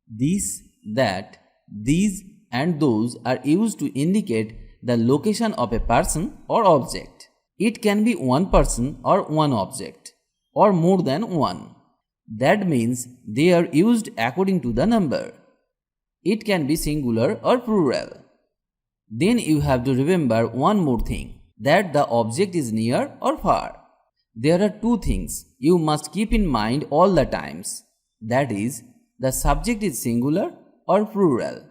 This, that, these and those are used to indicate the location of a person or object. It can be one person or one object, or more than one. That means they are used according to the number. It can be singular or plural. Then you have to remember one more thing, that the object is near or far. There are two things you must keep in mind all the times. That is, the subject is singular or plural,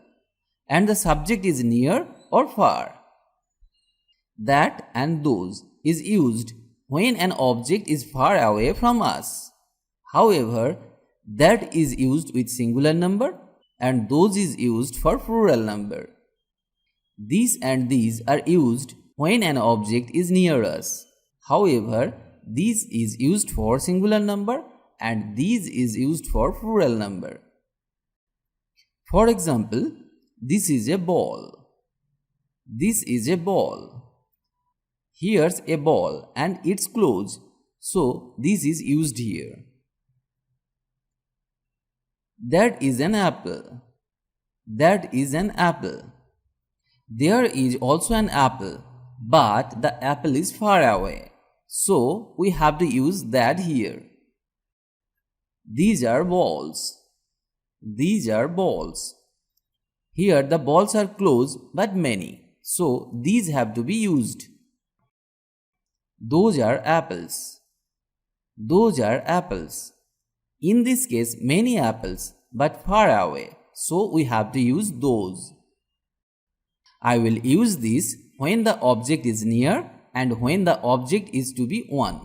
and the subject is near or far. That and those is used when an object is far away from us. However, that is used with singular number and those is used for plural number. These and these are used when an object is near us. However, this is used for singular number and these is used for plural number. For example, this is a ball. This is a ball. Here's a ball and it's close, so this is used here. That is an apple. That is an apple. There is also an apple, but the apple is far away, so we have to use that here. These are balls. These are balls. Here the balls are close but many, so these have to be used. Those are apples. Those are apples. In this case, many apples but far away, so we have to use those. I will use this when the object is near and when the object is to be 1.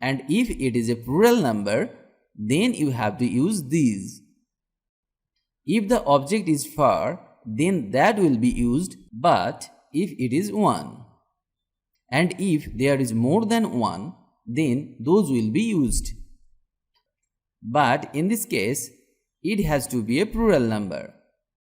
And if it is a plural number, then you have to use these. If the object is far, then that will be used, but if it is 1. And if there is more than 1, then those will be used. But in this case, it has to be a plural number.